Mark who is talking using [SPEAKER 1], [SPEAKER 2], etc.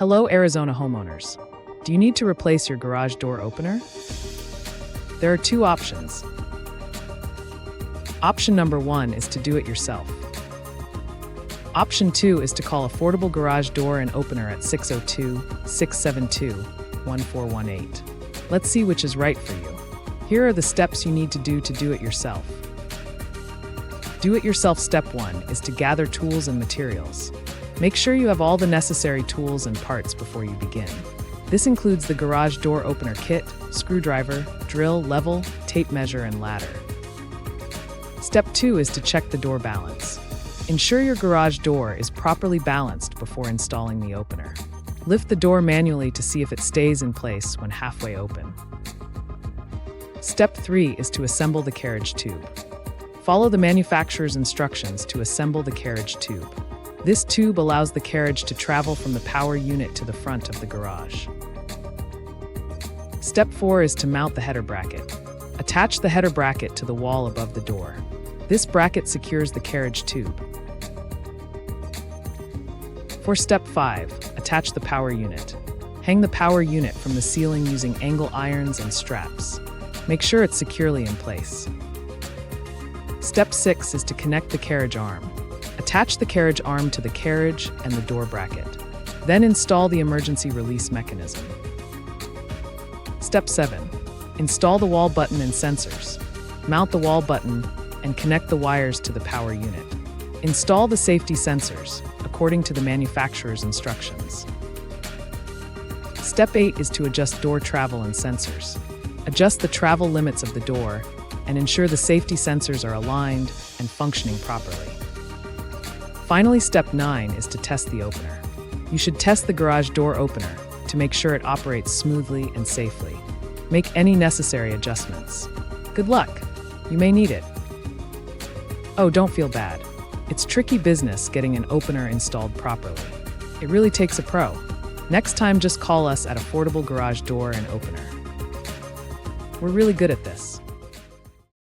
[SPEAKER 1] Hello, Arizona homeowners. Do you need to replace your garage door opener? There are two options. Option number 1 is to do it yourself. Option 2 is to call Affordable Garage Door and Opener at 602-672-1418. Let's see which is right for you. Here are the steps you need to do it yourself. Do it yourself step 1 is to gather tools and materials. Make sure you have all the necessary tools and parts before you begin. This includes the garage door opener kit, screwdriver, drill, level, tape measure, and ladder. Step 2 is to check the door balance. Ensure your garage door is properly balanced before installing the opener. Lift the door manually to see if it stays in place when halfway open. Step 3 is to assemble the carriage tube. Follow the manufacturer's instructions to assemble the carriage tube. This tube allows the carriage to travel from the power unit to the front of the garage. Step 4 is to mount the header bracket. Attach the header bracket to the wall above the door. This bracket secures the carriage tube. For step 5, attach the power unit. Hang the power unit from the ceiling using angle irons and straps. Make sure it's securely in place. Step 6 is to connect the carriage arm. Attach the carriage arm to the carriage and the door bracket. Then install the emergency release mechanism. Step 7. Install the wall button and sensors. Mount the wall button and connect the wires to the power unit. Install the safety sensors according to the manufacturer's instructions. Step 8 is to adjust door travel and sensors. Adjust the travel limits of the door and ensure the safety sensors are aligned and functioning properly. Finally, step 9 is to test the opener. You should test the garage door opener to make sure it operates smoothly and safely. Make any necessary adjustments. Good luck. You may need it. Oh, don't feel bad. It's tricky business getting an opener installed properly. It really takes a pro. Next time, just call us at Affordable Garage Door and Opener. We're really good at this.